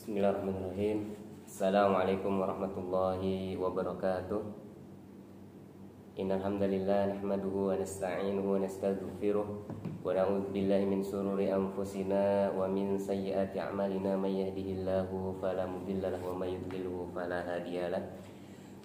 Bismillahirrahmanirrahim. Assalamualaikum warahmatullahi wabarakatuh. Innal hamdalillah nahmaduhu wa nasta'inuhu wa nastaghfiruh wa na'udzu billahi min shururi anfusina wa min sayyiati a'malina may yahdihillahu fala mudilla lahu wa may yudlilhu fala hadiyalah.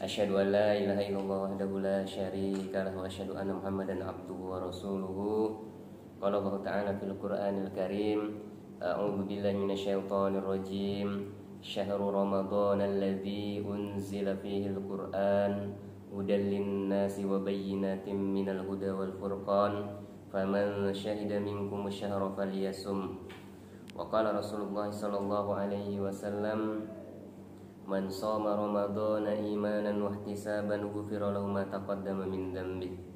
Asyhadu an la ilaha illallah wahdahu la syarika lahu wa asyhadu anna Muhammadan abduhu wa rasuluhu. Qala Allah ta'ala fil Qur'anil Karim, a'udzu billahi minasyaitonir rajim. Syahrul Ramadan alladzi unzila fihi al-Qur'an hudan lin-nasi wa bayyinatin minal huda wal furqan faman syahida minkum asyhara falyasum. Wa qala Rasulullah sallallahu alaihi wasallam, man shoma ramadhana imanan wa ihtisaban ghufira lahu ma taqaddama min dhanbihi.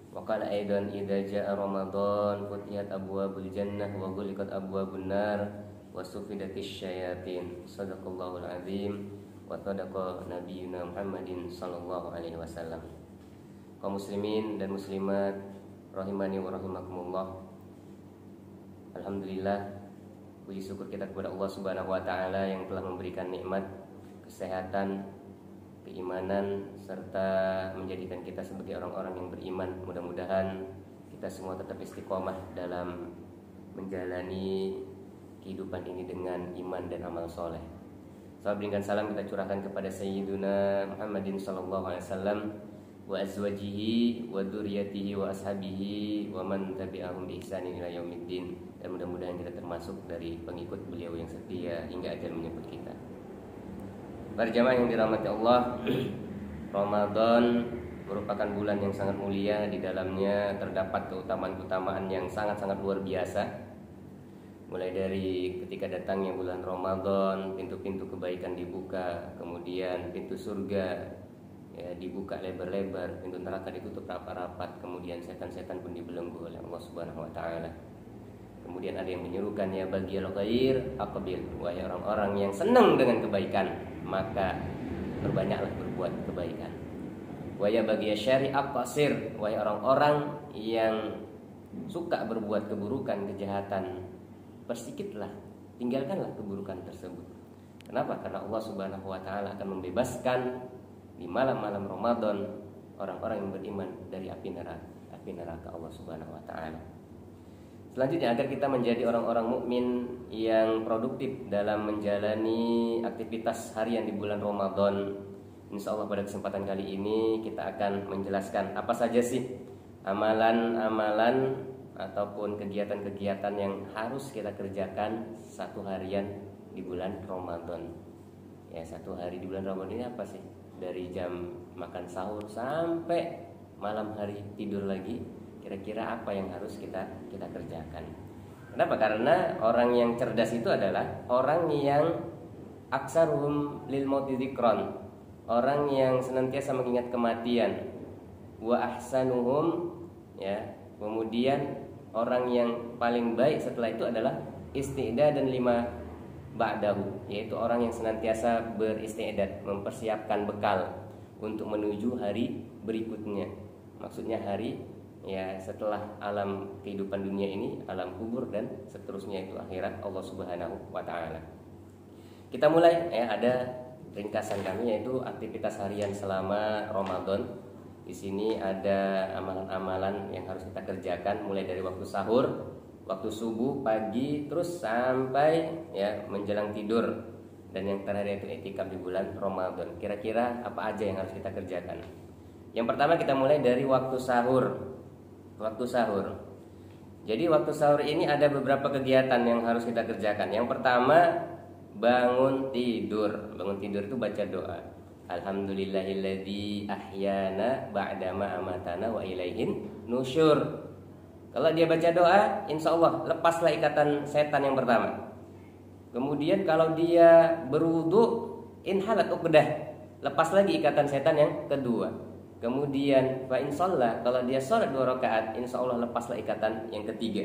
Wa qala aidan idza jaa Ramadan futihat abwabul jannah wa ghuliqat abwabun nar wa sufidatisy syayatin. Shadaqallahul azim wa sadaqa nabiyuna Muhammadin sallallahu alaihi wasallam. Kaum muslimin dan muslimat rahimani wa rahimakumullah. Alhamdulillah, puji syukur kita kepada Allah Subhanahu wa taala yang telah memberikan nikmat kesehatan, keimanan, serta menjadikan kita sebagai orang-orang yang beriman. Mudah-mudahan kita semua tetap istiqomah dalam menjalani kehidupan ini dengan iman dan amal soleh. Salam berikan salam kita curahkan kepada Sayyiduna Muhammadin sallallahu alaihi wasallam wa azwajihi wa dzurriyyatihi wa ashabihi wa man tabi'ahum bi ihsanin ila yaumiddin. Dan mudah-mudahan kita termasuk dari pengikut beliau yang setia hingga ajal menyebut kita. Para jamaah yang dirahmati Allah, Ramadan merupakan bulan yang sangat mulia. Di dalamnya terdapat keutamaan-keutamaan yang sangat-sangat luar biasa. Mulai dari ketika datangnya bulan Ramadan, pintu-pintu kebaikan dibuka, kemudian pintu surga ya, dibuka lebar-lebar, pintu neraka ditutup rapat-rapat, kemudian setan-setan pun dibelenggu oleh Allah Subhanahu wa taala. Kemudian ada yang menyuruhkan, ya bagiyal khair aqbil, wahai orang-orang yang senang dengan kebaikan, maka berbanyaklah berbuat kebaikan. Wa ya bagiyal syarri aqsir, wahai orang-orang yang suka berbuat keburukan, kejahatan, persikitlah, tinggalkanlah keburukan tersebut. Kenapa? Karena Allah Subhanahu wa taala akan membebaskan di malam-malam Ramadan orang-orang yang beriman dari api neraka Allah Subhanahu wa taala. Selanjutnya, agar kita menjadi orang-orang mukmin yang produktif dalam menjalani aktivitas harian di bulan Ramadan, insya Allah pada kesempatan kali ini kita akan menjelaskan apa saja sih amalan-amalan ataupun kegiatan-kegiatan yang harus kita kerjakan satu harian di bulan Ramadan. Ya, satu hari di bulan Ramadan ini apa sih? Dari jam makan sahur sampai malam hari tidur lagi, kira-kira apa yang harus kita kerjakan? Kenapa? Karena orang yang cerdas itu adalah orang yang aksaruhum lil mauti dzikran, orang yang senantiasa mengingat kematian. Wa ahsanuhum, ya, kemudian orang yang paling baik setelah itu adalah isti'dadan lima ba'dahu, yaitu orang yang senantiasa beristi'dad, mempersiapkan bekal untuk menuju hari berikutnya. Maksudnya hari ya setelah alam kehidupan dunia ini, alam kubur dan seterusnya, itu akhirat Allah Subhanahu wa taala. Kita mulai, ya, ada ringkasan kami yaitu aktivitas harian selama Ramadan. Di sini ada amalan-amalan yang harus kita kerjakan mulai dari waktu sahur, waktu subuh, pagi, terus sampai ya menjelang tidur, dan yang terakhir itu i'tikaf di bulan Ramadan. Kira-kira apa aja yang harus kita kerjakan? Yang pertama, kita mulai dari waktu sahur. Waktu sahur. Jadi waktu sahur ini ada beberapa kegiatan yang harus kita kerjakan. Yang pertama, bangun tidur. Bangun tidur itu baca doa. Alhamdulillahilladzi ahyana ba'dama amatana wa ilaihin nusyur. Kalau dia baca doa, insya Allah lepaslah ikatan setan yang pertama. Kemudian kalau dia berwudu, inhalat uqdah, lepas lagi ikatan setan yang kedua. Kemudian fa in shalla, kalau dia sholat 2 rakaat, insya Allah lepaslah ikatan yang ketiga.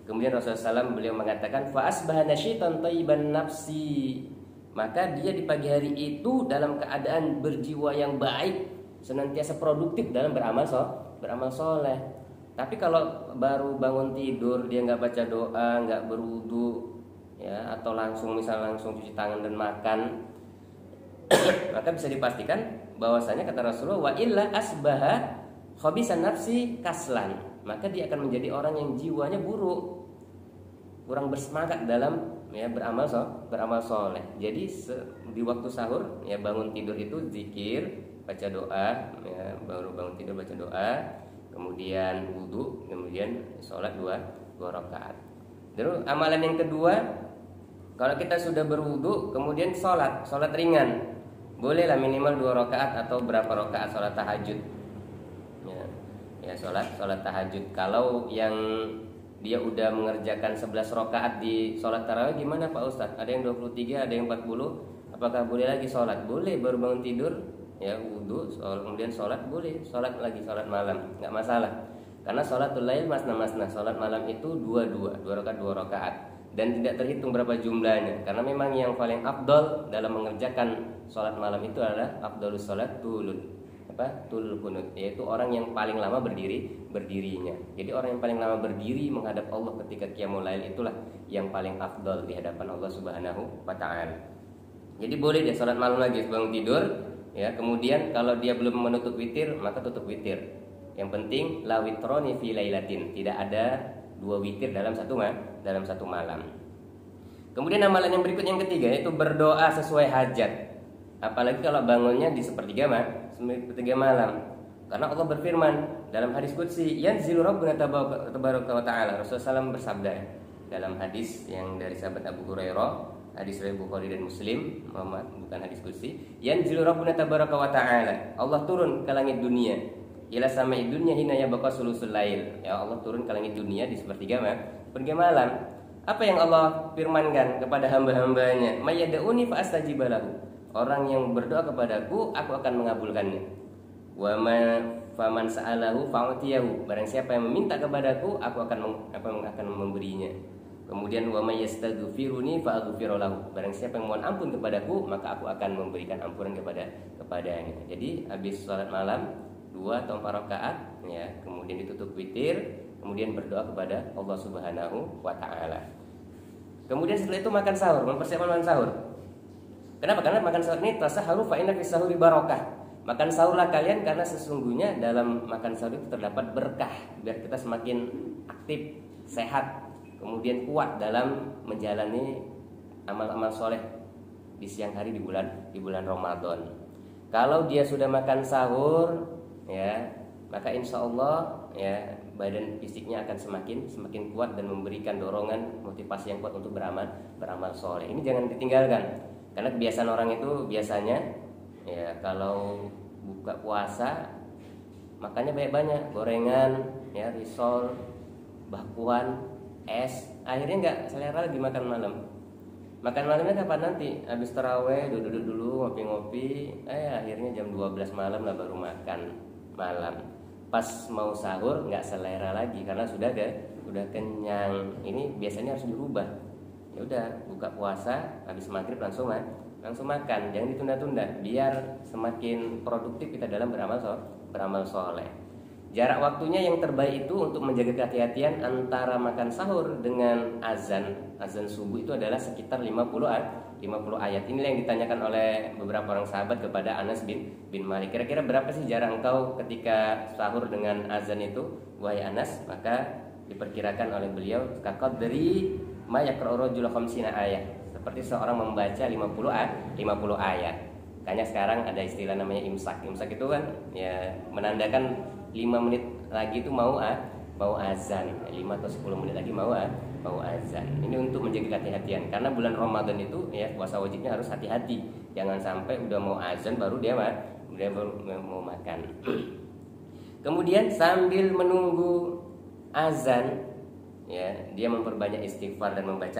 Kemudian Rasulullah SAW beliau mengatakan, fa asbaha nasyitan thayyiban nafsi, maka dia di pagi hari itu dalam keadaan berjiwa yang baik, senantiasa produktif dalam beramal soleh. Tapi kalau baru bangun tidur dia nggak baca doa, nggak berwudu, ya, atau langsung cuci tangan dan makan, maka bisa dipastikan bahwasanya kata Rasulullah, wa illa asbaha khabisan nafsi kaslan, maka dia akan menjadi orang yang jiwanya buruk, kurang bersemangat dalam ya beramal soleh. Jadi di waktu sahur ya, bangun tidur itu zikir, baca doa ya, baru bangun tidur baca doa, kemudian wudu, kemudian sholat dua rakaat. Terus amalan yang kedua, kalau kita sudah berwudu kemudian sholat ringan, bolehlah minimal 2 rakaat atau berapa rakaat sholat tahajud ya sholat tahajud. Kalau yang dia udah mengerjakan 11 rakaat di sholat tarawih gimana Pak Ustadz? Ada yang 23, ada yang 40, apakah boleh lagi sholat? Boleh, baru bangun tidur ya wudu, kemudian sholat, boleh sholat lagi, sholat malam, nggak masalah. Karena sholatul lail masna, sholat malam itu 2 rakaat, dan tidak terhitung berapa jumlahnya. Karena memang yang paling afdol dalam mengerjakan sholat malam itu adalah afdolus sholat tulul kunut, yaitu orang yang paling lama berdirinya. Jadi orang yang paling lama berdiri menghadap Allah ketika qiyamul lail itulah yang paling afdol di hadapan Allah Subhanahu wa taala. Jadi boleh dia sholat malam lagi bangun tidur ya, kemudian kalau dia belum menutup witir maka tutup witir. Yang penting la witroni fi lailatin, tidak ada 2 witir dalam satu malam. Kemudian amalan yang berikut yang ketiga yaitu berdoa sesuai hajat. Apalagi kalau bangunnya di sepertiga malam. Karena Allah berfirman dalam hadis qudsi, yanzilu rabbuna tabaraka wa ta'ala. Rasulullah SAW bersabda dalam hadis yang dari sahabat Abu Hurairah, hadis riwayat Bukhari dan Muslim, bukan hadis qudsi, yanzilu rabbuna tabaraka wa ta'ala. Allah turun ke langit dunia, ila samai dunya hina yabqa sulusul lail. Ya, Allah turun ke langit dunia di sepertiga malam. Apa yang Allah firmankan kepada hamba-hambanya? Mayyad'uni fa astajib lahu. Orang yang berdoa kepadaku, aku akan mengabulkannya. Wa faman sa'alahu fa'utiyahu. Barang siapa yang meminta kepadaku, aku akan memberinya. Kemudian wa may yastaghfiruni fa'aghfiru lahu. Barang siapa yang mohon ampun kepadaku, maka aku akan memberikan ampunan kepadanya. Jadi habis salat malam 2 atau 4 rakaat ya, kemudian ditutup witir, kemudian berdoa kepada Allah Subhanahu wa taala. Kemudian setelah itu makan sahur, mempersiapkan makan sahur. Kenapa? Karena makan sahur ini tasaharu fa inna fis sahuri barakah. Makan sahurlah kalian karena sesungguhnya dalam makan sahur itu terdapat berkah, biar kita semakin aktif, sehat, kemudian kuat dalam menjalani amal-amal soleh di siang hari di bulan Ramadan. Kalau dia sudah makan sahur ya, maka insya Allah ya badan fisiknya akan semakin kuat dan memberikan dorongan motivasi yang kuat untuk beramal soleh. Ini jangan ditinggalkan. Karena kebiasaan orang itu biasanya ya kalau buka puasa makannya banyak-banyak, gorengan, ya risol, bakwan, es, akhirnya nggak selera lagi makan malam. Makan malamnya kapan nanti? Habis taraweh duduk dulu ngopi-ngopi, akhirnya jam 12 malam lah baru makan malam. Pas mau sahur nggak selera lagi karena sudah kenyang. Ini biasanya harus dirubah. Ya udah, buka puasa habis maghrib langsung makan, jangan ditunda-tunda biar semakin produktif kita dalam beramal soleh. Jarak waktunya yang terbaik itu untuk menjaga kehati-hatian antara makan sahur dengan azan subuh itu adalah sekitar 50 ayat. Inilah yang ditanyakan oleh beberapa orang sahabat kepada Anas bin Malik. Kira-kira berapa sih jarak engkau ketika sahur dengan azan itu, wahai Anas? Maka diperkirakan oleh beliau kaqadri ma yaqra'u rajulu 50 ayat, seperti seorang membaca 50 ayat. Makanya sekarang ada istilah namanya imsak. Imsak itu kan ya menandakan 5 menit lagi itu mau azan, 5 atau 10 menit lagi mau azan. Ini untuk menjaga kehati-hatian karena bulan Ramadan itu ya puasa wajibnya harus hati-hati. Jangan sampai udah mau azan baru dia mau makan. Kemudian sambil menunggu azan ya, dia memperbanyak istighfar dan membaca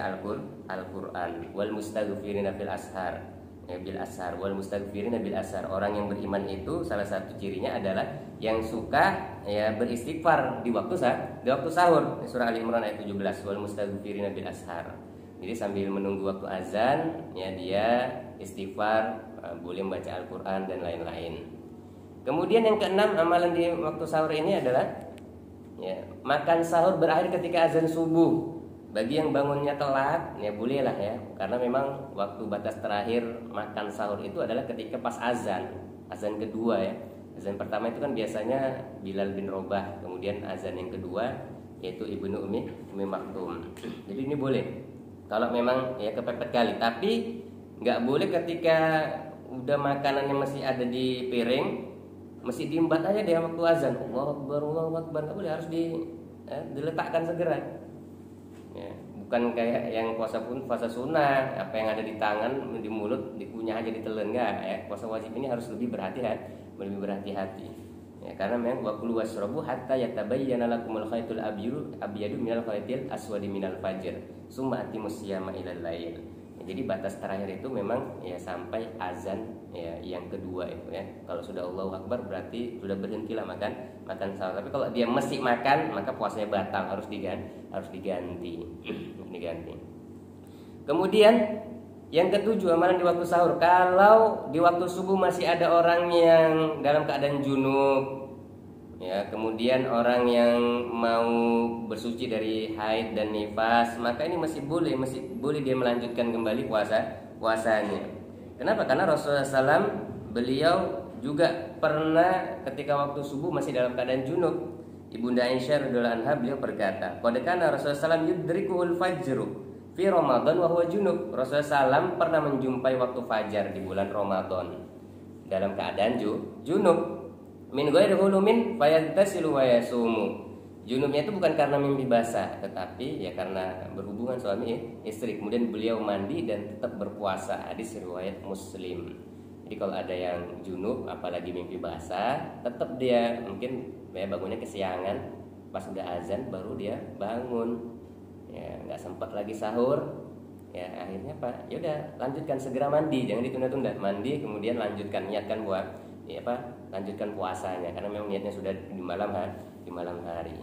Al-Qur'an. Wal mustaghfirina bil ashar, ya bil ashar, wal mustaghfirina bil ashar. Orang yang beriman itu salah satu cirinya adalah yang suka ya beristighfar di waktu sahur. Surah Ali Imran ayat 17, wal mustaghfirina bil ashar. Jadi sambil menunggu waktu azan ya dia istighfar, boleh membaca Al-Qur'an dan lain-lain. Kemudian yang keenam, amalan di waktu sahur ini adalah ya, makan sahur berakhir ketika azan subuh. Bagi yang bangunnya telat, ya bolehlah ya, karena memang waktu batas terakhir makan sahur itu adalah ketika pas azan kedua ya. Azan pertama itu kan biasanya Bilal bin Robah, kemudian azan yang kedua yaitu Ibnu Ummi Maktum. Jadi ini boleh kalau memang ya kepepet kali, tapi nggak boleh ketika udah makanannya masih ada di piring, mesti diembat aja dia waktu azan. Allahu Akbar, nggak boleh, harus diletakkan segera. Ya, bukan kayak yang puasa sunnah, apa yang ada di tangan, di mulut, dikunyah aja, ditelan, enggak ya. Puasa wajib ini harus lebih berhati-hati. Ya, karena memang wakulu wasrobu hatta yatabayyana lakumul khaytul abyadu minal khaytil aswadi minal fajr summa atimus siyama ilal lail. Ya, jadi batas terakhir itu memang ya sampai azan ya yang kedua itu ya. Kalau sudah Allahu Akbar berarti sudah berhentilah makan sahur. Tapi kalau dia masih makan, maka puasanya batal, harus diganti. Kemudian yang ketujuh, amalan di waktu sahur. Kalau di waktu subuh masih ada orang yang dalam keadaan junub, ya, kemudian orang yang mau bersuci dari haid dan nifas, maka ini masih boleh dia melanjutkan kembali puasanya. Kenapa? Karena Rasulullah SAW beliau juga pernah ketika waktu subuh masih dalam keadaan junub. Ibunda Aisyah radhiyallahu anha beliau berkata, "Qad kana Rasulullah SAW yudrikuhul fajru fi Ramadan wa huwa junub." Rasulullah SAW pernah menjumpai waktu fajar di bulan Ramadan dalam keadaan junub. Min ghairi hulumin fayantasilu wa yasumu. Junubnya itu bukan karena mimpi basah, tetapi ya karena berhubungan suami istri. Kemudian beliau mandi dan tetap berpuasa. Hadis riwayat Muslim. Jadi kalau ada yang junub apalagi mimpi basah, tetap dia mungkin ya bangunnya kesiangan, pas udah azan baru dia bangun. Ya, nggak sempat lagi sahur. Ya akhirnya apa? Ya udah, lanjutkan segera mandi, jangan ditunda-tunda. Mandi kemudian lanjutkan, niatkan lanjutkan puasanya, karena memang niatnya sudah di malam hari.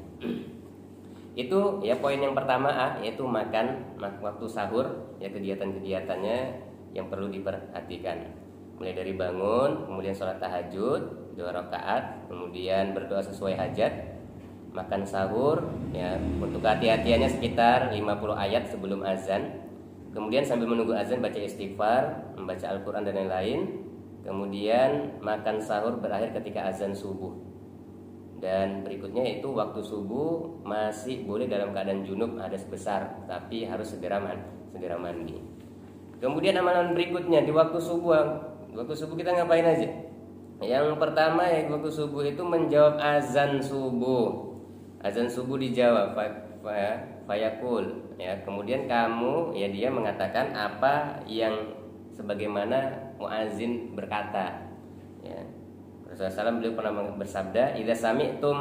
Itu ya poin yang pertama, yaitu makan waktu sahur, ya kegiatan-kegiatannya yang perlu diperhatikan. Mulai dari bangun, kemudian sholat tahajud 2 rakaat, kemudian berdoa sesuai hajat, makan sahur, ya untuk kehati-hatiannya sekitar 50 ayat sebelum azan. Kemudian sambil menunggu azan baca istighfar, membaca Al-Quran dan lain-lain. Kemudian makan sahur berakhir ketika azan subuh. Dan berikutnya itu waktu subuh masih boleh dalam keadaan junub hadas besar, tapi harus segera mandi. Kemudian amalan berikutnya di waktu subuh kita ngapain aja? Yang pertama ya, waktu subuh itu menjawab azan subuh. Azan subuh dijawab fayakul, ya. Kemudian dia mengatakan apa yang sebagaimana muazin berkata, ya. Rasulullah SAW beliau pernah bersabda, "Idza sami'tum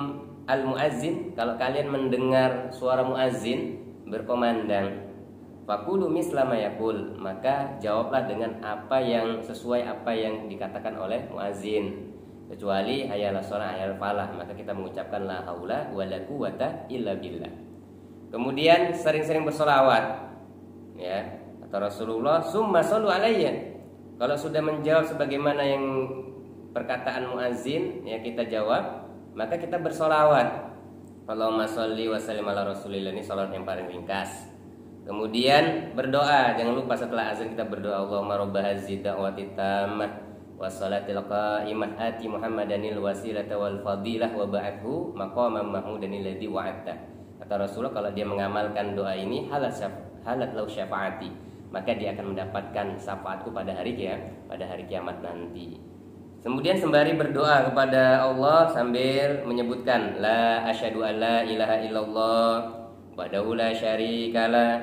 al-muazzin," kalau kalian mendengar suara muazzin berkomandang, "faqulu misla ma yaqul," maka jawablah dengan sesuai apa yang dikatakan oleh muazzin. Kecuali hayya 'alas shalah, hayya 'alal falah, maka kita mengucapkan la haula wala quwata illa billah. Kemudian sering-sering bersolawat, ya. Kata Rasulullah, "Summa shollu alayya." Kalau sudah menjawab sebagaimana yang perkataan muazzin, ya kita jawab, maka kita bersolawat. Allahumma sholli wa sallim ala rasulillah, ini salat yang paling ringkas. Kemudian berdoa, jangan lupa setelah azan kita berdoa, Allahumma rabb hadzihi da'wati tammah wassalatil qa'imah ati Muhammadanil wasilata wal fadilah wa ba'athu maqaman mahmudanil ladzi wa'adta. Kata Rasulullah, kalau dia mengamalkan doa ini halat lau syafaati, maka dia akan mendapatkan syafaatku pada hari kiamat nanti. Kemudian sembari berdoa kepada Allah sambil menyebutkan la asyhadu alla ilaha illallah wahdahu la syarikalah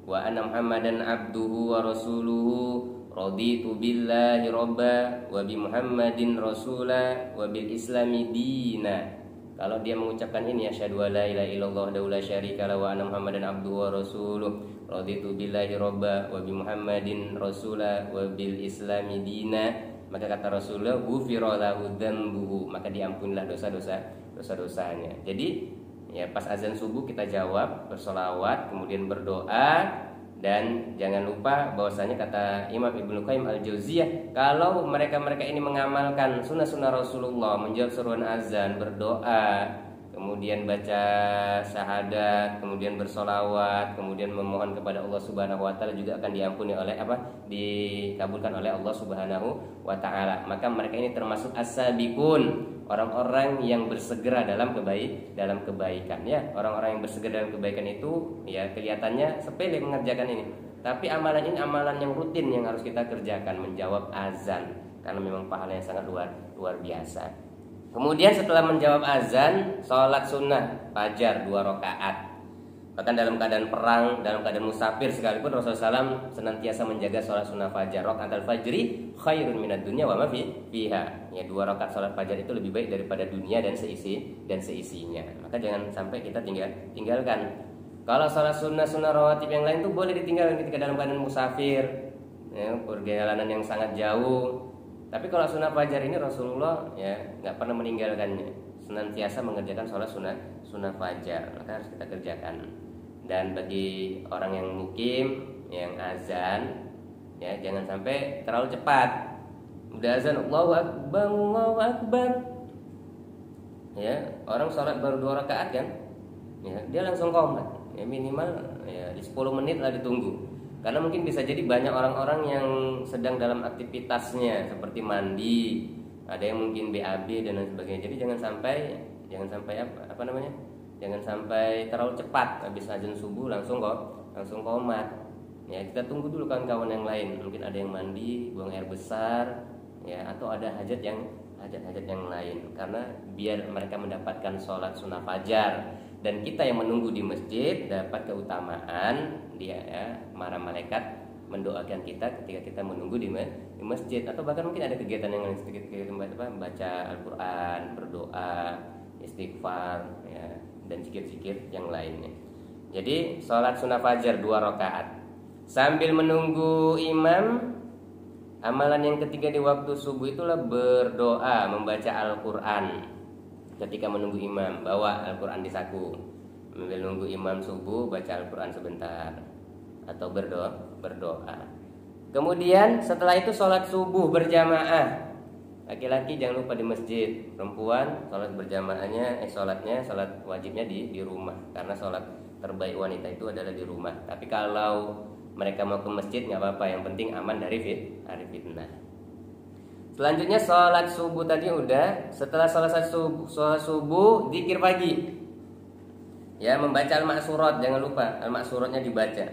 wa anna Muhammadan abduhu wa rasuluhu raditu billahi robba wa bi Muhammadin rasula wa bil islami dina. Kalau dia mengucapkan ini, asyhadu alla ilaha illallah wahdahu la syarikalah wa anna Muhammadan abduhu wa rasuluhu raditu billahi robba wa bi Muhammadin rasula wa bil islami dina, maka kata Rasulullah, ghufira lahu dzambuhu, maka diampunilah dosa-dosanya. Jadi ya pas azan subuh kita jawab, bersolawat, kemudian berdoa. Dan jangan lupa bahwasanya kata Imam Ibnu Qayyim Al-Jauziyah, kalau mereka ini mengamalkan sunnah-sunnah Rasulullah, menjawab seruan azan, berdoa, kemudian baca syahadat, kemudian bersolawat, kemudian memohon kepada Allah Subhanahu wa taala juga akan diampuni oleh dikabulkan oleh Allah Subhanahu wa taala. Maka mereka ini termasuk as-sabiqun, orang-orang yang bersegera dalam kebaikan ya. Orang-orang yang bersegera dalam kebaikan itu ya kelihatannya sepele mengerjakan ini, tapi amalan ini amalan yang rutin yang harus kita kerjakan, menjawab azan, karena memang pahalanya sangat luar biasa. Kemudian setelah menjawab azan, sholat sunnah fajar 2 rakaat. Bahkan dalam keadaan perang, dalam keadaan musafir sekalipun Rasulullah SAW senantiasa menjaga sholat sunnah fajar. Rakaatul fajri khairun minad dunya wa ma fiha. Ya, 2 rakaat sholat fajar itu lebih baik daripada dunia dan seisinya. Maka jangan sampai kita tinggalkan. Kalau sholat sunnah rawatib yang lain itu boleh ditinggalkan ketika dalam keadaan musafir, ya, perjalanan yang sangat jauh. Tapi kalau sunnah fajar ini Rasulullah ya nggak pernah meninggalkannya, senantiasa mengerjakan sholat sunnah fajar, maka harus kita kerjakan. Dan bagi orang yang mukim, yang azan, ya jangan sampai terlalu cepat. Udah azan Allahu Akbar, ya orang sholat baru 2 rakaat kan, ya dia langsung qomat, ya minimal ya di 10 menit lah ditunggu. Karena mungkin bisa jadi banyak orang-orang yang sedang dalam aktivitasnya seperti mandi, ada yang mungkin BAB dan lain sebagainya. Jadi jangan sampai Jangan sampai terlalu cepat habis azan subuh langsung qomat. Ya, kita tunggu dulu kawan-kawan yang lain. Mungkin ada yang mandi, buang air besar, ya atau ada hajat yang lain. Karena biar mereka mendapatkan sholat sunnah fajar. Dan kita yang menunggu di masjid dapat keutamaan dia ya, para malaikat mendoakan kita ketika kita menunggu di masjid, atau bahkan mungkin ada kegiatan yang lain sedikit baca Al-Quran, berdoa, istighfar ya, dan zikir-zikir yang lainnya. Jadi sholat sunnah fajar 2 rakaat sambil menunggu imam. Amalan yang ketiga di waktu subuh itulah berdoa, membaca Al-Quran. Ketika menunggu imam, bawa Al-Quran di saku. Menunggu imam subuh, baca Al-Quran sebentar atau berdoa. Kemudian setelah itu sholat subuh berjamaah. Laki-laki jangan lupa di masjid. Perempuan sholat berjamaahnya, sholat wajibnya di rumah. Karena sholat terbaik wanita itu adalah di rumah. Tapi kalau mereka mau ke masjid nggak apa-apa, yang penting aman dari fitnah. Selanjutnya sholat subuh tadi udah. Setelah sholat subuh zikir pagi. Ya, membaca al-maksurat, jangan lupa al-maksuratnya dibaca.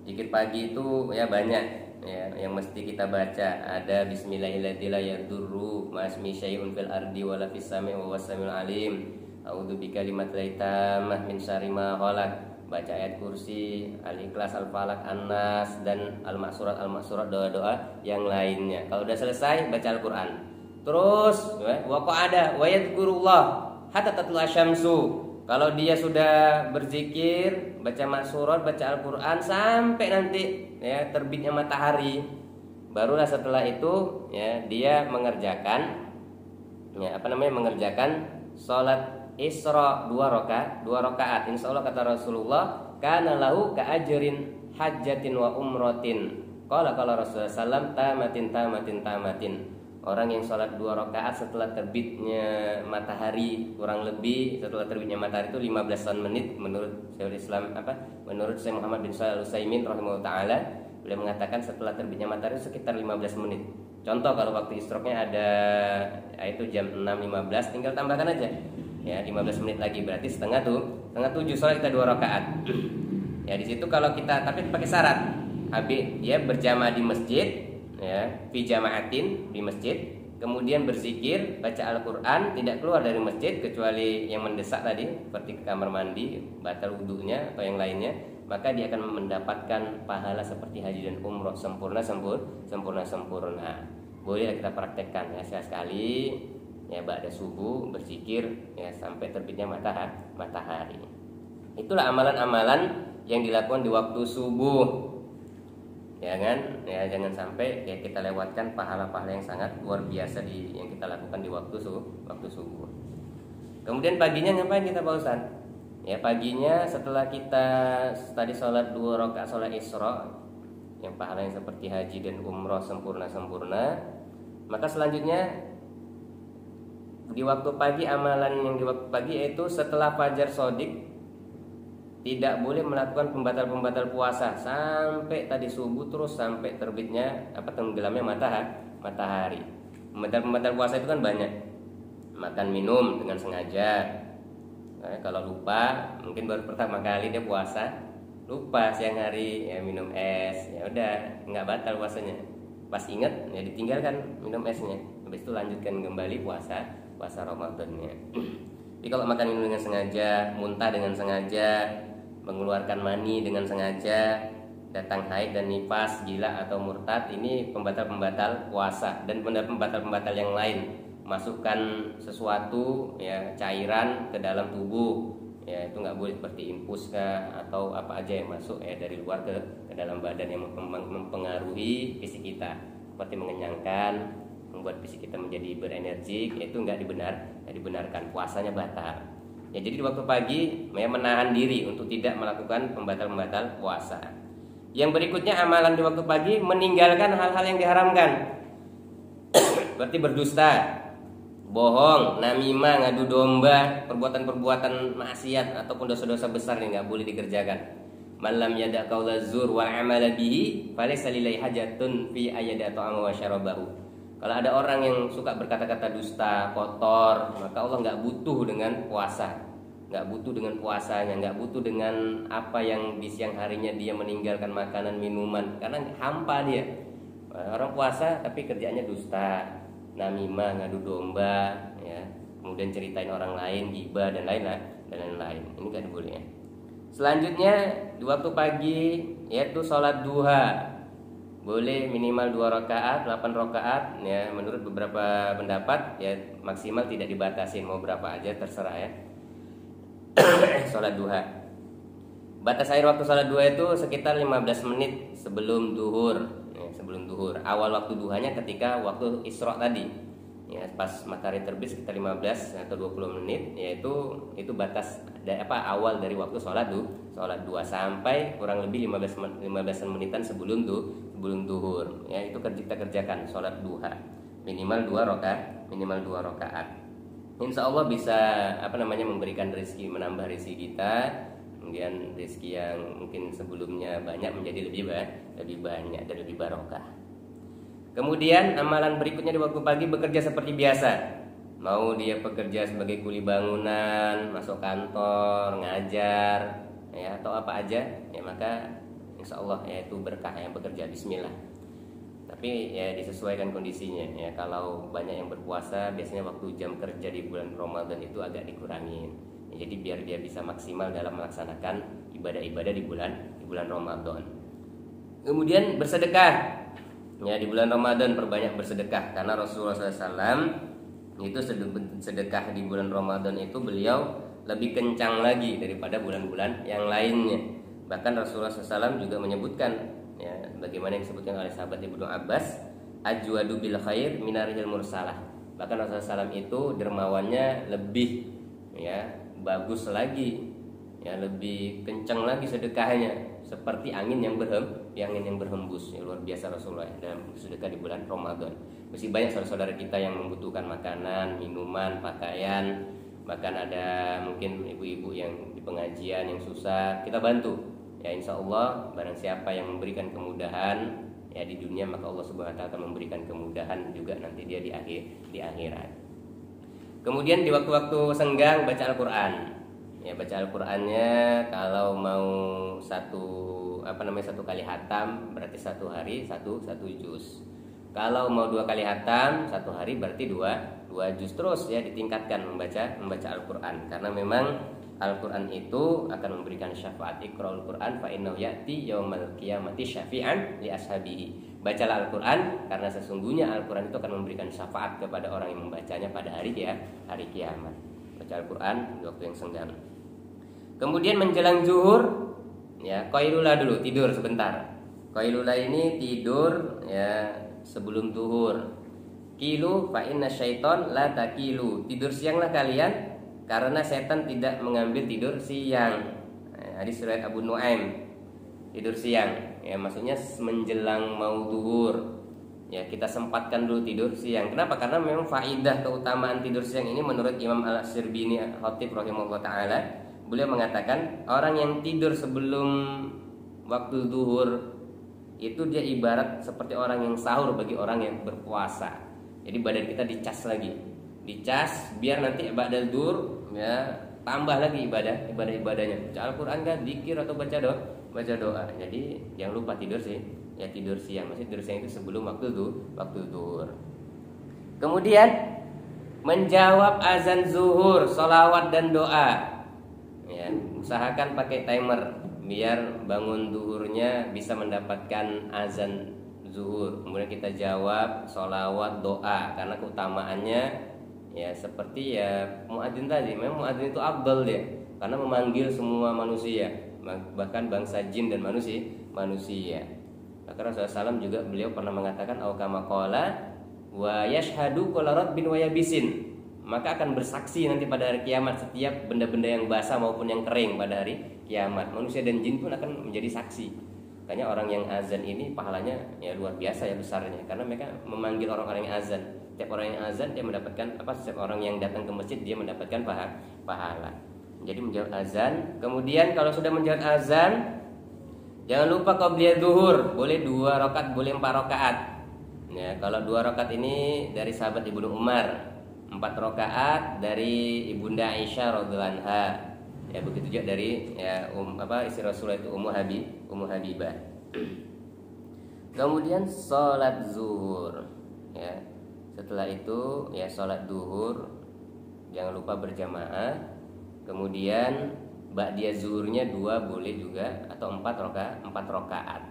Zikir pagi itu ya banyak ya, yang mesti kita baca. Ada bismillahirrahmanirrahim, ma'asmi syai'un fil ardi wala fis sama'i wa wassamil alim. A'udzu bikalimatil tammah min syarri ma khalaq. Baca ayat kursi, al-ikhlas, al-falaq, an-nas, dan al-maksurat doa-doa yang lainnya. Kalau udah selesai baca Al-Quran. Terus wa qa'ada wa yadhkurullah hatta tatlu asyamsu. Kalau dia sudah berzikir, baca maksurat, baca Al-Quran sampai nanti ya terbitnya matahari. Barulah setelah itu ya dia mengerjakan sholat Isra 2 rakaat. Insya Allah kata Rasulullah, kana lahu ka'ajrin hajjatin wa umrotin. Kalau Rasulullah SAW tamatin. Orang yang sholat 2 rakaat setelah terbitnya matahari, kurang lebih setelah terbitnya matahari itu 15 menit menurut Syekhul Islam menurut Syekh Muhammad bin Shalih Al-Utsaimin rahimahullah taala. Beliau mengatakan setelah terbitnya matahari sekitar 15 menit. Contoh kalau waktu isyraqnya ada itu jam 6.15, tinggal tambahkan aja. Ya, 15 menit lagi berarti setengah 7 sholat kita 2 rakaat. Ya, di situ kalau kita tapi pakai syarat. Habis dia berjamaah di masjid, ya, fi jama'atin di masjid, kemudian berzikir, baca Al-Qur'an, tidak keluar dari masjid kecuali yang mendesak tadi, seperti ke kamar mandi, batal wudunya atau yang lainnya, maka dia akan mendapatkan pahala seperti haji dan umroh sempurna. Boleh kita praktekkan ya sekali. Ya, ba'da subuh berzikir ya sampai terbitnya matahari. Itulah amalan-amalan yang dilakukan di waktu subuh. Jangan sampai ya kita lewatkan pahala-pahala yang sangat luar biasa yang kita lakukan di waktu subuh. Kemudian paginya ngapain kita Pak Ustaz? Ya, paginya setelah kita tadi sholat 2 rakaat sholat Isra yang pahalanya seperti haji dan umroh sempurna, maka selanjutnya di waktu pagi, amalan yang di waktu pagi yaitu setelah fajar shodiq tidak boleh melakukan pembatal-pembatal puasa sampai tadi subuh, terus sampai terbitnya tenggelamnya matahari. Pembatal-pembatal puasa itu kan banyak. Makan minum dengan sengaja. Nah, kalau lupa, mungkin baru pertama kali dia puasa, lupa siang hari ya minum es, ya udah nggak batal puasanya. Pas ingat ya ditinggalkan minum esnya. Habis itu lanjutkan kembali puasa Ramadannya. Jadi kalau makan minum dengan sengaja, muntah dengan sengaja, mengeluarkan mani dengan sengaja, datang haid dan nifas, gila atau murtad, ini pembatal-pembatal puasa. Dan pembatal-pembatal yang lain, masukkan sesuatu ya cairan ke dalam tubuh, ya itu nggak boleh, seperti infus atau apa aja yang masuk ya dari luar ke dalam badan yang mempengaruhi fisik kita, seperti mengenyangkan, membuat fisik kita menjadi berenergi, itu nggak dibenarkan, puasanya batal. Ya, jadi di waktu pagi menahan diri untuk tidak melakukan pembatal-pembatal puasa. Yang berikutnya amalan di waktu pagi, meninggalkan hal-hal yang diharamkan. Seperti berdusta, bohong, namimah, ngadu domba, perbuatan-perbuatan maksiat ataupun dosa-dosa besar yang nggak boleh dikerjakan. Man lam yada' qaula zur wal 'amala bihi falaysa lillahi hajatun fi ayyada ta'ama wa syarabahu. Kalau ada orang yang suka berkata-kata dusta, kotor, maka Allah nggak butuh dengan puasa, nggak butuh dengan puasanya, nggak butuh dengan apa yang di siang harinya dia meninggalkan makanan minuman, karena hampa dia. Orang puasa tapi kerjaannya dusta, namimah, ngadu domba, ya, kemudian ceritain orang lain, ghibah dan lain-lain. Ini nggak boleh ya. Selanjutnya di waktu pagi yaitu sholat duha. Boleh minimal 2 rakaat, 8 rakaat ya, menurut beberapa pendapat ya maksimal tidak dibatasin, mau berapa aja terserah ya. Sholat duha. Batas akhir waktu sholat duha itu sekitar 15 menit sebelum duhur ya, sebelum duhur. Awal waktu duhanya ketika waktu Isra tadi ya, pas matahari terbit sekitar 15 atau 20 menit, yaitu itu batas awal dari waktu sholat duha sampai kurang lebih 15 menitan sebelum duhur ya, itu kita kerjakan sholat duha minimal 2 rakaat. Insya Allah bisa memberikan rezeki, menambah rezeki kita, kemudian rezeki yang mungkin sebelumnya banyak menjadi lebih banyak dan lebih barokah. Kemudian amalan berikutnya di waktu pagi, bekerja seperti biasa. Mau dia bekerja sebagai kuli bangunan, masuk kantor, ngajar ya, atau apa aja ya, maka insya Allah ya itu berkah yang bekerja, bismillah. Tapi ya disesuaikan kondisinya ya. Kalau banyak yang berpuasa, biasanya waktu jam kerja di bulan Ramadan itu agak dikurangin ya, jadi biar dia bisa maksimal dalam melaksanakan ibadah-ibadah di bulan Ramadan. Kemudian bersedekah ya, di bulan Ramadan perbanyak bersedekah, karena Rasulullah SAW itu sedekah di bulan Ramadan itu beliau lebih kencang lagi daripada bulan-bulan yang lainnya. Bahkan Rasulullah SAW juga menyebutkan ya, bagaimana yang disebutkan oleh sahabat Ibnu Abbas, ajwadu bil khair minarihil mursalah. Bahkan Rasulullah SAW itu dermawannya lebih ya bagus lagi ya, lebih kencang lagi sedekahnya, seperti angin yang berhembus ya, luar biasa Rasulullah dalam sedekah di bulan Ramadan. Masih banyak saudara-saudara kita yang membutuhkan makanan, minuman, pakaian, bahkan ada mungkin ibu-ibu yang di pengajian yang susah, kita bantu ya. Insya Allah barang siapa yang memberikan kemudahan ya di dunia, maka Allah Subhanahu wa taala akan memberikan kemudahan juga nanti dia di akhirat. Kemudian di waktu-waktu senggang baca Al-Qur'an. Ya, baca Al-Qur'annya kalau mau satu kali hatam berarti satu hari satu juz. Kalau mau 2 kali hatam satu hari berarti 2 juz, terus ya ditingkatkan membaca Al-Qur'an, karena memang Al-Qur'an itu akan memberikan syafaat. Iqra'ul Qur'an fa innahu ya'ti yaumal qiyamati syafi'an li ashabihi. Bacalah Al-Qur'an karena sesungguhnya Al-Qur'an itu akan memberikan syafaat kepada orang yang membacanya pada hari kiamat. Baca Al-Qur'an di waktu yang senggang. Kemudian menjelang zuhur ya, qailulah dulu, tidur sebentar. Qailulah ini tidur ya sebelum zuhur. Kilu fa inna syaiton la takilu. Tidur sianglah kalian karena setan tidak mengambil tidur siang. Hadis riwayat Abu Nuaim. Tidur siang ya maksudnya menjelang mau zuhur ya kita sempatkan dulu tidur siang. Kenapa? Karena memang faidah keutamaan tidur siang ini menurut Imam Al-Syirbini Khatib rahimahullah taala, beliau mengatakan orang yang tidur sebelum waktu zuhur itu dia ibarat seperti orang yang sahur bagi orang yang berpuasa. Jadi badan kita dicas lagi, dicas biar nanti ba'da zuhur ya tambah lagi ibadahnya. Baca Al-Qur'an kan, zikir atau baca doa. Jadi jangan lupa tidur sih, ya tidur siang. Maksudnya tidur siang itu sebelum waktu zuhur. Kemudian menjawab azan zuhur, sholawat dan doa. Ya, usahakan pakai timer biar bangun zuhurnya bisa mendapatkan azan zuhur. Kemudian kita jawab sholawat, doa, karena keutamaannya ya seperti ya muadzin tadi. Memang muadzin itu afdal dia, karena memanggil semua manusia, bahkan bangsa jin dan manusia. Maka Rasulullah SAW juga beliau pernah mengatakan au kama qala wa yashhadu kulla rabbin wa yabisin. Maka akan bersaksi nanti pada hari kiamat setiap benda-benda yang basah maupun yang kering pada hari kiamat. Manusia dan jin pun akan menjadi saksi. Makanya orang yang azan ini pahalanya ya luar biasa ya besarnya, karena mereka memanggil orang-orang yang azan. Setiap orang yang azan dia mendapatkan setiap orang yang datang ke masjid dia mendapatkan pahala. Jadi menjawab azan. Kemudian kalau sudah menjawab azan, jangan lupa qabliyah zuhur, boleh 2 rakaat, boleh 4 rakaat. Ya, kalau 2 rakaat ini dari sahabat Ibnu Umar, 4 rakaat dari Ibunda Aisyah radhiyallahu anha. Ya begitu juga dari ya istri Rasulullah itu Ummu Habibah. Kemudian sholat zuhur. Ya. Setelah itu ya sholat zuhur, jangan lupa berjamaah. Kemudian ba'diyah zuhurnya 2 boleh juga, atau 4 rakaat.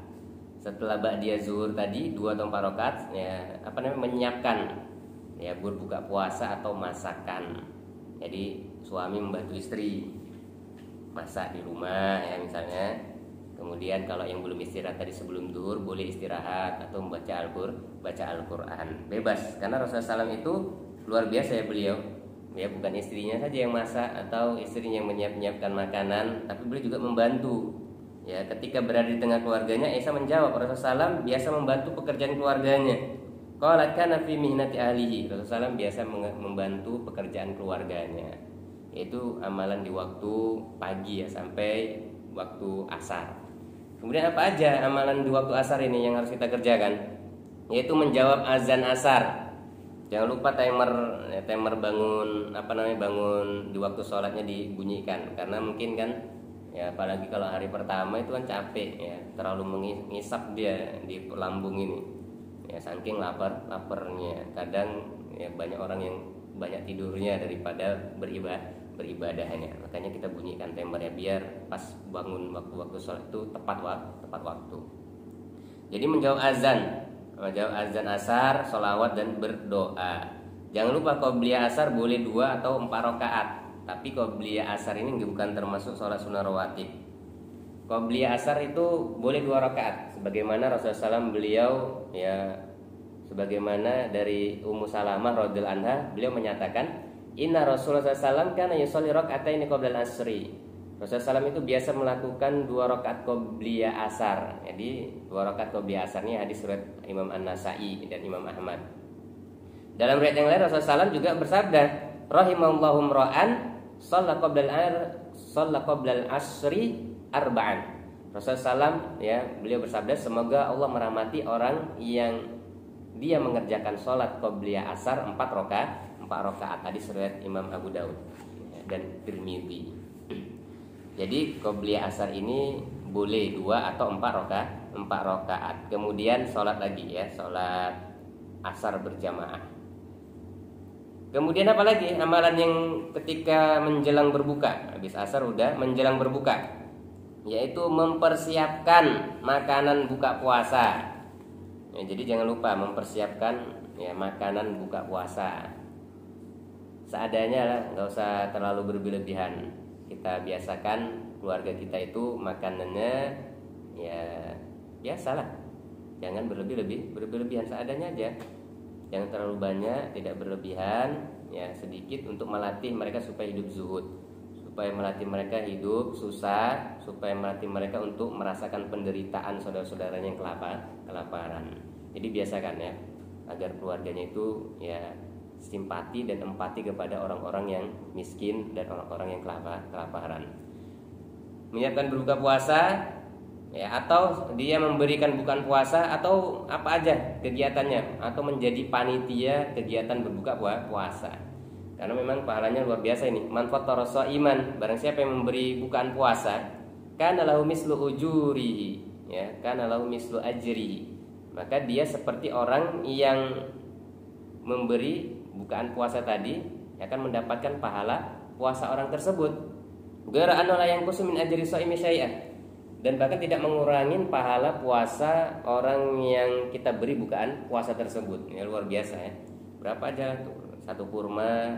Setelah ba'diyah zuhur tadi 2 atau 4 rakaat ya menyiapkan ya berbuka puasa atau masakan. Jadi suami membantu istri masak di rumah ya misalnya. Kemudian kalau yang belum istirahat tadi sebelum zuhur boleh istirahat atau membaca Al-Qur'an. Bebas, karena Rasulullah SAW itu luar biasa ya beliau. Ya bukan istrinya saja yang masak atau istrinya yang menyiapkan makanan, tapi beliau juga membantu. Ya ketika berada di tengah keluarganya, Aisyah menjawab Rasulullah SAW biasa membantu pekerjaan keluarganya. Qalat kana fi mihnati ahlihi. Rasulullah SAW biasa membantu pekerjaan keluarganya. Itu amalan di waktu pagi ya sampai waktu asar. Kemudian apa aja amalan di waktu asar ini yang harus kita kerjakan? Yaitu menjawab azan asar. Jangan lupa timer bangun bangun di waktu sholatnya dibunyikan, karena mungkin kan ya apalagi kalau hari pertama itu kan capek ya, terlalu mengisap dia di lambung ini. Ya saking laparnya. Kadang ya banyak orang yang banyak tidurnya daripada beribadahnya. Makanya kita bunyikan timer ya biar pas bangun waktu sholat itu tepat waktu. Jadi menjawab azan asar, sholawat dan berdoa. Jangan lupa qobliyah asar boleh 2 atau 4 rakaat. Tapi qobliyah asar ini bukan termasuk sholat sunnah rawatib. Qobliyah asar itu boleh 2 rakaat, sebagaimana Rasulullah SAW beliau ya sebagaimana dari Ummu Salamah radhiyallahu anha, beliau menyatakan inna Rasulullah SAW kana yusolli raka'ataini qabla al-asri. Rasulullah SAW itu biasa melakukan 2 rakaat qobliyah asar. Jadi 2 rakaat qobliyah asar ini hadis riwayat Imam An-Nasa'i dan Imam Ahmad. Dalam riwayat yang lain Rasulullah SAW juga bersabda, rahimallahu imra'an shalla qabla al-asri arba'an. Rasulullah SAW ya beliau bersabda, semoga Allah merahmati orang yang dia mengerjakan sholat qobliyah asar 4 rakaat. Hadis riwayat Imam Abu Daud dan Tirmidzi. Jadi qobliyah asar ini boleh 2 atau 4 rakaat. Kemudian sholat lagi ya, sholat asar berjamaah. Kemudian apa lagi amalan yang ketika menjelang berbuka, habis asar udah menjelang berbuka, yaitu mempersiapkan makanan buka puasa. Ya, jadi jangan lupa mempersiapkan ya makanan buka puasa. Seadanya lah, nggak usah terlalu berlebihan. Kita biasakan keluarga kita itu makanannya ya biasalah. Jangan berlebihan, seadanya aja. Jangan terlalu banyak, tidak berlebihan, ya sedikit untuk melatih mereka supaya hidup zuhud, supaya melatih mereka hidup susah, supaya melatih mereka untuk merasakan penderitaan saudara-saudaranya yang kelaparan. Jadi biasakan ya, agar keluarganya itu ya simpati dan empati kepada orang-orang yang miskin dan orang-orang yang kelaparan. Menyiapkan berbuka puasa ya, atau dia memberikan bukan puasa atau apa aja kegiatannya, atau menjadi panitia kegiatan berbuka puasa. Karena memang pahalanya luar biasa ini. Man fattara sha'iman, barang siapa yang memberi bukaan puasa, kana lahu mislu ujuri, ya, kana lahu mislu ajri. Maka dia seperti orang yang memberi bukaan puasa tadi akan mendapatkan pahala puasa orang tersebut. Ghayra anna la yanqusu min ajri shaimi syai'an, dan bahkan tidak mengurangi pahala puasa orang yang kita beri bukaan puasa tersebut. Ya, luar biasa ya. Berapa aja tuh, satu kurma,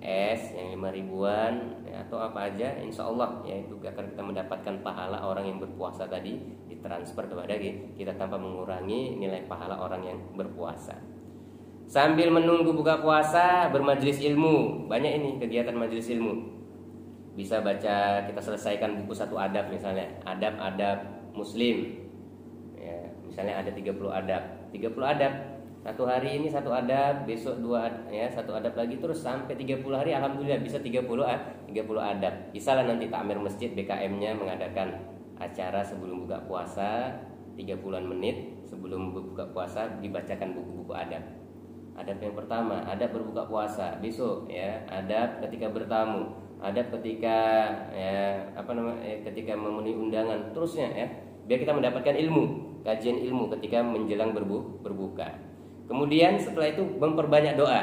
es yang 5 ribuan ya, atau apa aja, insya Allah ya itu akan kita mendapatkan pahala orang yang berpuasa tadi ditransfer kepada kita tanpa mengurangi nilai pahala orang yang berpuasa. Sambil menunggu buka puasa, bermajelis ilmu. Banyak ini kegiatan majelis ilmu. Bisa baca, kita selesaikan buku satu adab misalnya, adab-adab muslim ya, misalnya ada 30 adab, 30 adab. Satu hari ini satu adab, besok ya satu adab lagi, terus sampai 30 hari alhamdulillah bisa 30 adab. Bisa lah nanti takmir masjid BKM-nya mengadakan acara sebelum buka puasa 30-an menit sebelum buka puasa dibacakan buku-buku adab. Adab yang pertama, adab berbuka puasa. Besok ya, adab ketika bertamu, adab ketika ya ketika memenuhi undangan, terusnya ya, biar kita mendapatkan ilmu, kajian ilmu ketika menjelang berbuka. Kemudian setelah itu memperbanyak doa.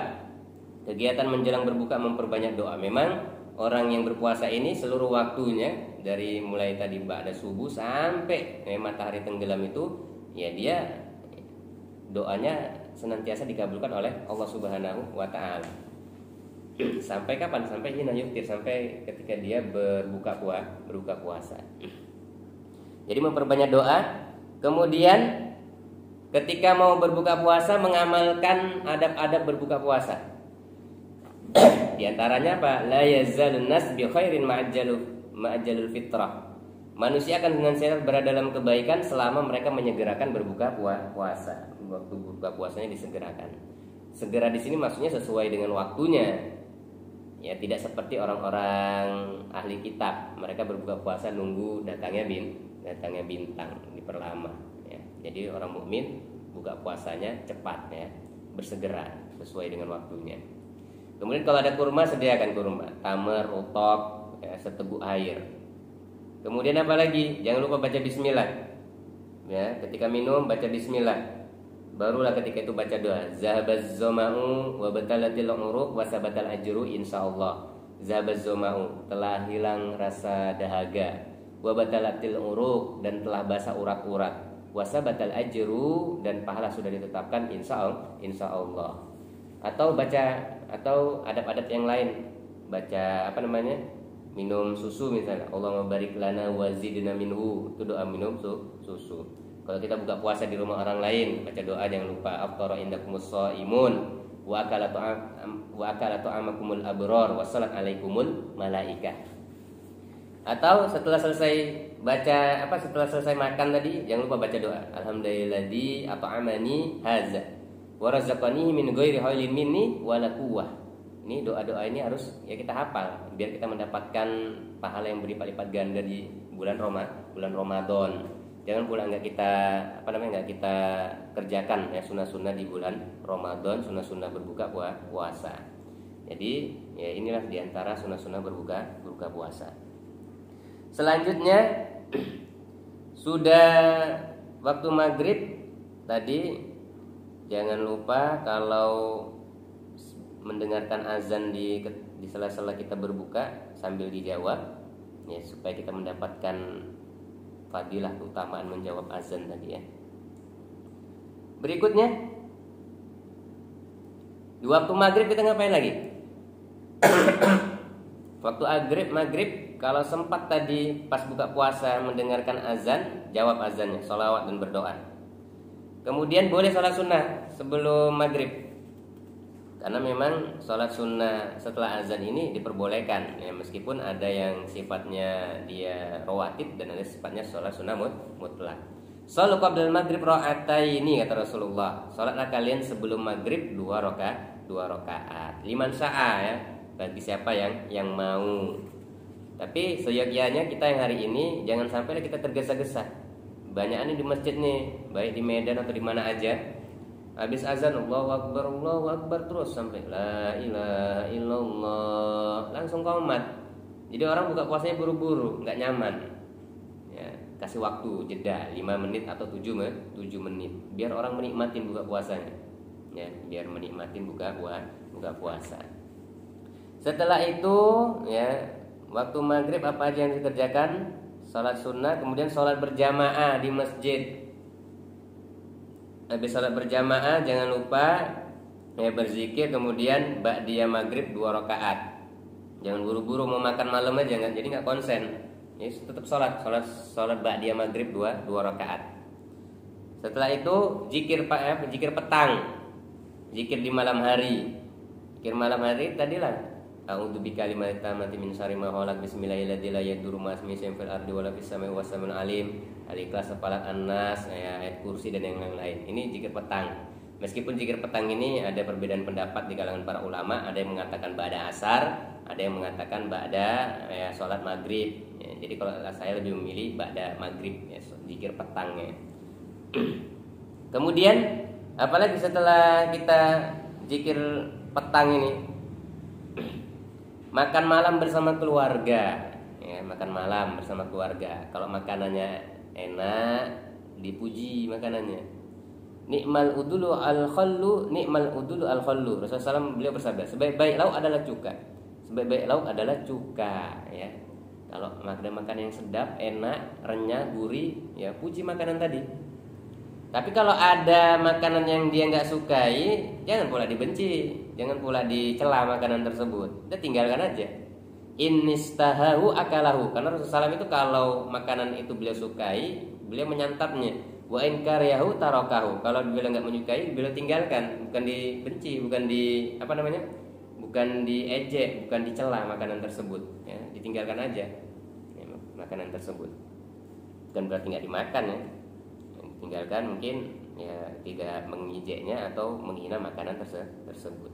Kegiatan menjelang berbuka memperbanyak doa. Memang orang yang berpuasa ini seluruh waktunya dari mulai tadi ba'da subuh sampai matahari tenggelam itu ya dia doanya senantiasa dikabulkan oleh Allah Subhanahu wa taala. Sampai kapan? Sampai hina yuftir, sampai ketika dia berbuka puasa. Jadi memperbanyak doa. Kemudian ketika mau berbuka puasa mengamalkan adab-adab berbuka puasa. Di antaranya apa? La yazalun nas bi khairin ma'ajjalul fitrah. Manusia akan dengan senantiasa berada dalam kebaikan selama mereka menyegerakan berbuka puasa. Waktu berbuka puasanya disegerakan. Segera di sini maksudnya sesuai dengan waktunya. Ya, tidak seperti orang-orang ahli kitab. Mereka berbuka puasa nunggu datangnya bintang, diperlama. Jadi orang mukmin buka puasanya cepat ya, bersegera sesuai dengan waktunya. Kemudian kalau ada kurma, sediakan kurma, tamar, utok, ya, seteguk air. Kemudian apa lagi? Jangan lupa baca bismillah. Ya, ketika minum baca bismillah. Barulah ketika itu baca doa. Zahabaz zama'u wa batalatil uruq wa sabatal ajru insyaallah. Zahabaz zama'u, telah hilang rasa dahaga. Wa batalatil uruq, dan telah basah urat-urat. Wasabatal ajru, dan pahala sudah ditetapkan insya Allah. Atau adab-adab yang lain, baca minum susu misalnya, Allahumma barik lana wa zidna minhu, itu doa minum susu. Kalau kita buka puasa di rumah orang lain, baca doa, jangan lupa aftara indakumus shaimun wa akala ta'amakumul abrar wa salat alaikumul malaikah. Atau setelah selesai makan tadi, jangan lupa baca doa. Alhamdulilladzi at'amani hadza wa razaqanihi min ghairi haulin minni wala quwwah. Ini doa-doa ini harus ya kita hafal biar kita mendapatkan pahala yang berlipat-lipat ganda di bulan Ramadan. Jangan pula enggak kita kerjakan ya sunnah-sunnah di bulan Ramadan, sunnah-sunnah berbuka puasa. Jadi ya inilah diantara sunnah-sunnah berbuka puasa. Selanjutnya sudah waktu maghrib tadi, jangan lupa kalau mendengarkan azan di sela-sela kita berbuka sambil dijawab ya, supaya kita mendapatkan fadilah keutamaan menjawab azan tadi ya. Berikutnya di waktu maghrib kita ngapain lagi? Waktu maghrib kalau sempat tadi pas buka puasa mendengarkan azan, jawab azannya, sholawat dan berdoa. Kemudian boleh sholat sunnah sebelum maghrib, karena memang sholat sunnah setelah azan ini diperbolehkan ya, meskipun ada yang sifatnya dia rawatib dan ada sifatnya sholat sunnah mutlak. Shalu qabla al-maghrib raka'ataini kata Rasulullah. Salatlah kalian sebelum maghrib 2 rakaat. Liman sya'a ya, bagi siapa yang mau. Tapi seyogyanya kita yang hari ini jangan sampai kita tergesa-gesa. Banyak nih di masjid nih, baik di Medan atau di mana aja. Habis azan Allahu Akbar terus sampai la ilaha illallah, langsung qomat. Jadi orang buka puasanya buru-buru, nggak nyaman. Ya, kasih waktu jeda 5 menit atau 7 menit biar orang menikmatin buka puasanya. Ya, biar menikmatin buka puasa. Setelah itu ya, waktu maghrib apa aja yang dikerjakan? Salat sunnah, kemudian salat berjamaah di masjid. Habis salat berjamaah jangan lupa ya berzikir, kemudian ba'diyah maghrib 2 rakaat. Jangan buru-buru mau makan malam aja, jadi nggak konsen. Ya, tetap salat ba'diyah maghrib 2 rakaat. Setelah itu zikir petang, zikir di malam hari. Zikir malam hari tadilah a'udzu bikalimati tammati min syarri ma khalaq bismillahirrahmanirrahim la yadurru ma ismihi syai'un fil ardi wala fis samai was samiul alim. Al-Ikhlas, Falaq, An-Nas, ayat kursi dan yang lain. Ini zikir petang. Meskipun zikir petang ini ada perbedaan pendapat di kalangan para ulama, ada yang mengatakan ba'da asar, ada yang mengatakan ba'da salat maghrib. Ya, jadi kalau saya lebih memilih ba'da maghrib ya, zikir petangnya. Kemudian apalagi setelah kita zikir petang ini? Makan malam bersama keluarga ya, makan malam bersama keluarga. Kalau makanannya enak, dipuji makanannya. Ni'mal udulu al-khallu, ni'mal udulu al-khallu. Rasulullah SAW beliau bersabda, sebaik-baik lauk adalah cuka. Sebaik-baik lauk adalah cuka ya. Kalau makan yang sedap, enak, renyah, gurih, ya puji makanan tadi. Tapi kalau ada makanan yang dia nggak sukai, jangan pula dibenci, jangan pula dicela makanan tersebut. Kita tinggalkan aja. Innistahahu akalahu. Karena Rasulullah SAW itu kalau makanan itu beliau sukai, beliau menyantapnya. Wa in kariyahu tarakahu. Kalau beliau nggak menyukai, beliau tinggalkan. Bukan dibenci, bukan bukan diejek, bukan dicela makanan tersebut. Ya, ditinggalkan aja ya, makanan tersebut. Bukan berarti nggak dimakan ya. Tinggalkan mungkin ya tidak mengejeknya atau menghina makanan tersebut.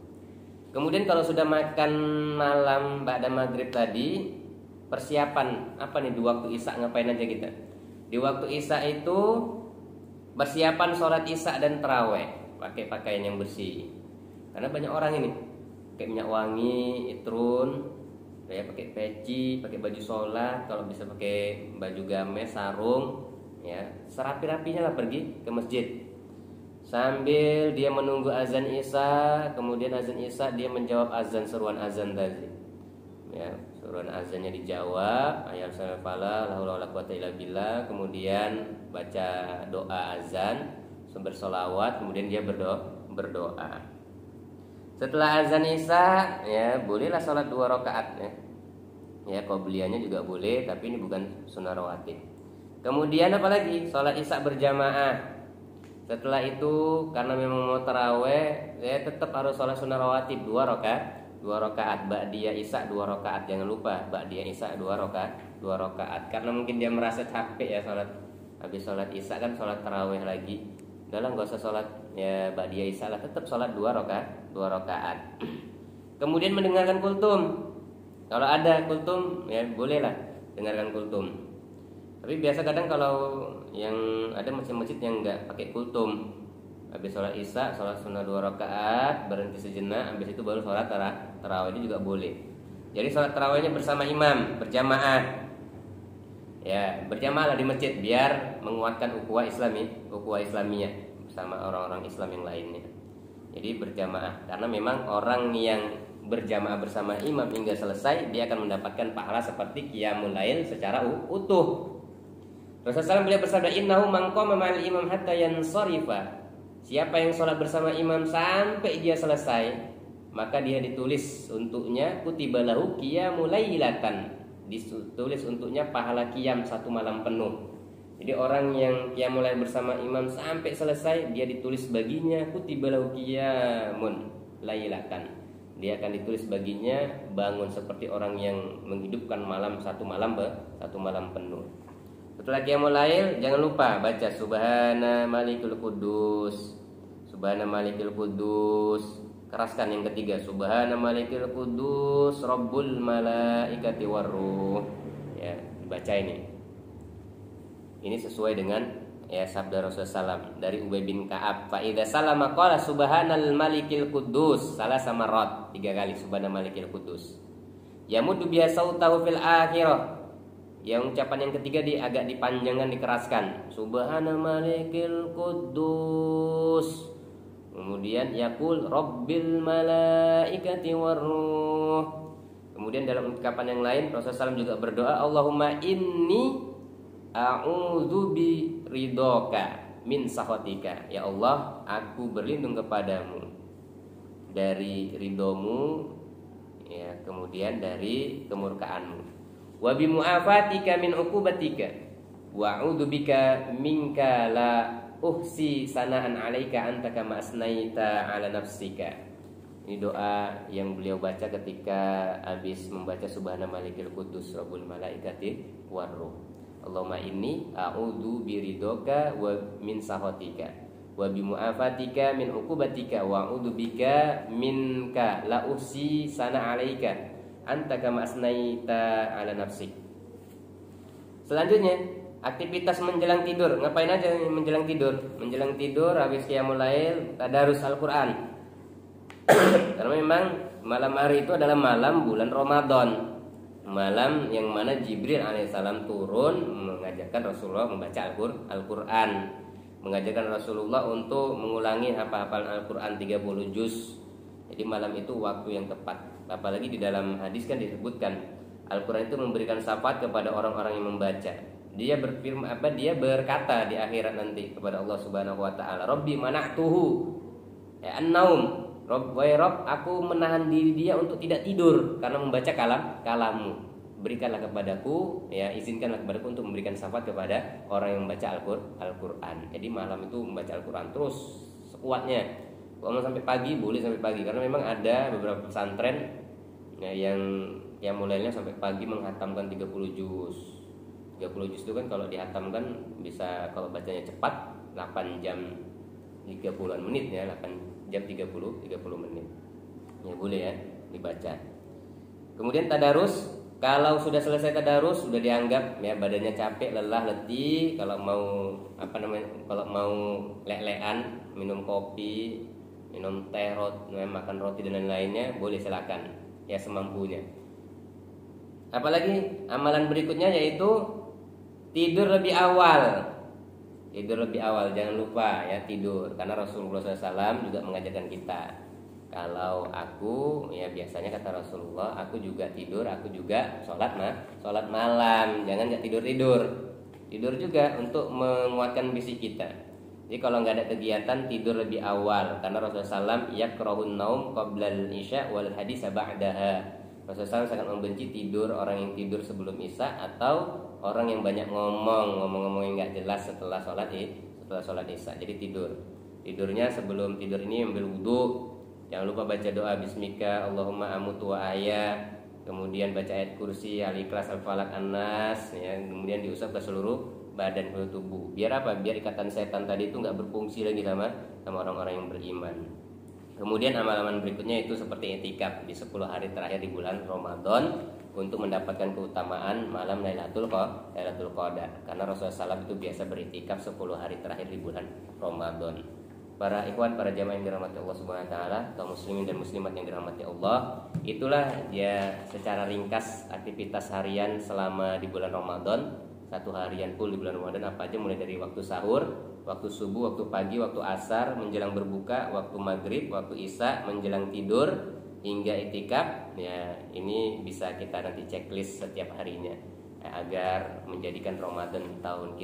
Kemudian kalau sudah makan malam ba'da maghrib tadi, persiapan apa nih di waktu isya ngapain aja kita? Di waktu isya itu persiapan sholat isya dan taraweh, pakai pakaian yang bersih. Karena banyak orang ini pakai minyak wangi, itrun, ya pakai peci, pakai baju sholat, kalau bisa pakai baju gamis, sarung. Ya, serapi-rapinya lah pergi ke masjid sambil dia menunggu azan isya. Kemudian azan isya dia menjawab azan, seruan azan tadi ya, seruan azannya dijawab, ayat salafala la haula wala quwata illa billah. Kemudian baca doa azan, bersolawat, kemudian dia berdoa. Setelah azan isya ya bolehlah sholat 2 rakaat ya. Ya qobliyahnya juga boleh, tapi ini bukan sunnah rawatib. Kemudian apalagi sholat isya berjamaah. Setelah itu karena memang mau taraweh, ya tetap harus sholat sunnah rawatib 2 rakaat. Ba'diyah isya 2 rakaat. Jangan lupa ba'diyah isya 2 rakaat. Karena mungkin dia merasa capek ya sholat. Habis sholat isya kan sholat taraweh lagi. Udahlah nggak usah sholat ya ba'diyah isya lah, tetap sholat 2 rakaat. Kemudian mendengarkan kultum. Kalau ada kultum ya bolehlah dengarkan kultum. Tapi biasa kadang kalau yang ada masjid-masjid yang nggak pakai kultum, habis sholat isya, sholat sunnah 2 rakaat, berhenti sejenak, habis itu baru sholat tarawih, itu juga boleh. Jadi sholat tarawihnya bersama imam, berjamaah. Ya, berjamaah lah di masjid biar menguatkan ukhuwah Islamiyah bersama orang-orang Islam yang lainnya. Jadi berjamaah, karena memang orang yang berjamaah bersama imam hingga selesai, dia akan mendapatkan pahala seperti qiyamul lail secara utuh. Rasulullah SAW beliau bersabda, innahu man qama ma'al imam hatta yansarifa. Siapa yang sholat bersama imam sampai dia selesai, maka dia ditulis untuknya kutiba lahu qiyamul lailatan, ditulis untuknya pahala qiyam 1 malam penuh. Jadi orang yang qiyamul lail bersama imam sampai selesai, dia ditulis baginya kutiba lahu qiyamun lailatan. Dia akan ditulis baginya bangun seperti orang yang menghidupkan malam 1 malam penuh. Setelah qiyamul lail jangan lupa baca subhana malikul quddus. Subhana malikul quddus. Keraskan yang ketiga, subhana malikul quddus rabbul malaikati warruh. Ya, dibaca ini. Ini sesuai dengan ya sabda Rasulullah SAW dari Ubay bin Ka'ab. Fa idza salama qala subhanal malikil quddus salah samarat, 3 kali subhana malikil quddus. Yamuddu biasa sautahu fil akhirah. Yang ucapan yang ketiga agak dipanjangkan, dikeraskan. Subhana malikil quddus. Kemudian yaqul rabbil malaikati warruh. Kemudian dalam ungkapan yang lain Rasulullah SAW juga berdoa, Allahumma inni a'udzu bi ridhoka min sakhatika. Ya Allah, aku berlindung kepadamu dari ridhomu, ya, kemudian dari kemurkaanmu. Wa bi mu'afatika min uqubatika wa a'udzu bika minka la uhsi sanaan 'alaika anta kama asnaita 'ala nafsika. Ini doa yang beliau baca ketika habis membaca subhana malikil quddus rabbul malaikati warruh. Allahumma inni a'udzu biridhoka wa min sakhatika wa bi mu'afatika min uqubatika wa a'udzu bika minka la uhsi sana 'alaika anta kama asnaita 'ala nafsik. Selanjutnya, aktivitas menjelang tidur. Ngapain aja menjelang tidur? Menjelang tidur habis qiyamul lail tadarus Al-Qur'an. Karena memang malam hari itu adalah malam bulan Ramadan. Malam yang mana Jibril alaihissalam turun mengajarkan Rasulullah membaca Al-Qur'an. Mengajarkan Rasulullah untuk mengulangi hafal Al-Qur'an 30 juz. Jadi malam itu waktu yang tepat. Apalagi di dalam hadis kan disebutkan Al-Qur'an itu memberikan syafaat kepada orang-orang yang membaca. Dia dia berkata di akhirat nanti kepada Allah Subhanahu wa taala, Rabbi mana'tuhu ya an-naum. Rabb, aku menahan diri dia untuk tidak tidur karena membaca kalammu. Berikanlah kepadaku, ya izinkanlah kepadaku untuk memberikan syafaat kepada orang yang membaca Al-Qur'an. Jadi malam itu membaca Al-Qur'an terus sekuatnya. Kalau mau sampai pagi boleh sampai pagi, karena memang ada beberapa pesantren ya, yang mulainya sampai pagi menghatamkan 30 juz. 30 juz itu kan kalau dihatamkan bisa, kalau bacanya cepat 8 jam 30-an menit ya, 8 jam 30 menit. Ya boleh ya dibaca. Kemudian tadarus, kalau sudah selesai tadarus sudah dianggap ya badannya capek, lelah, letih, kalau mau kalau mau lelean, minum kopi, minum teh, makan roti dan lain-lainnya boleh, silakan ya semampunya. Apalagi amalan berikutnya yaitu tidur lebih awal. Tidur lebih awal, jangan lupa ya tidur, karena Rasulullah SAW juga mengajarkan kita. Kalau aku ya biasanya kata Rasulullah, aku juga tidur, aku juga sholat malam. Jangan nggak tidur. Tidur juga untuk menguatkan fisik kita. Jadi kalau nggak ada kegiatan, tidur lebih awal, karena Rasulullah SAW yakrahun naum qoblal isya wal hadis ba'daha. Rasulullah SAW sangat membenci tidur, orang yang tidur sebelum isya atau orang yang banyak ngomong yang nggak jelas setelah sholat isya. Jadi tidurnya sebelum tidur ini ambil wudu, jangan lupa baca doa bismika Allahumma amutu wa ahya, kemudian baca ayat kursi, al-ikhlas, al-falaq, an-nas ya, kemudian diusap ke seluruh badan, seluruh tubuh. Biar apa? Biar ikatan setan tadi itu nggak berfungsi lagi sama orang-orang yang beriman. Kemudian amalan berikutnya itu seperti i'tikaf di 10 hari terakhir di bulan Ramadan untuk mendapatkan keutamaan malam Lailatul Qadar. Karena Rasulullah SAW itu biasa beriktikaf 10 hari terakhir di bulan Ramadan. Para ikhwan, para jamaah yang dirahmati Allah Subhanahu wa taala, kaum muslimin dan muslimat yang dirahmati Allah, itulah ya secara ringkas aktivitas harian selama di bulan Ramadan. Satu harian full di bulan Ramadan apa aja, mulai dari waktu sahur, waktu subuh, waktu pagi, waktu asar, menjelang berbuka, waktu maghrib, waktu isya, menjelang tidur, hingga i'tikaf. Ya, ini bisa kita nanti checklist setiap harinya ya, agar menjadikan Ramadan tahun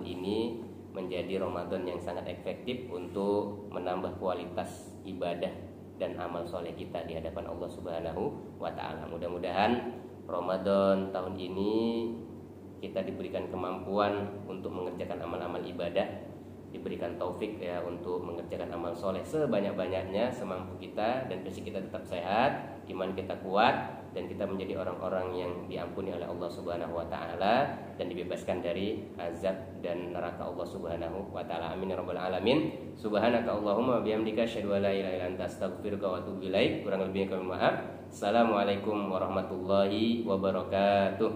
ini menjadi Ramadan yang sangat efektif untuk menambah kualitas ibadah dan amal soleh kita di hadapan Allah Subhanahu wa taala. Mudah-mudahan Ramadan tahun ini kita diberikan kemampuan untuk mengerjakan amal-amal ibadah, diberikan taufik ya untuk mengerjakan amal soleh sebanyak-banyaknya semampu kita, dan fisik kita tetap sehat, iman kita kuat, dan kita menjadi orang-orang yang diampuni oleh Allah Subhanahu wa taala dan dibebaskan dari azab dan neraka Allah Subhanahu wa taala. Amin ya rabbal alamin. Subhanaka Allahumma wa bihamdika asyhadu an la ilaha illa anta astaghfiruka wa atubu ilaik. Kurang lebihnya kami maaf. Assalamualaikum warahmatullahi wabarakatuh.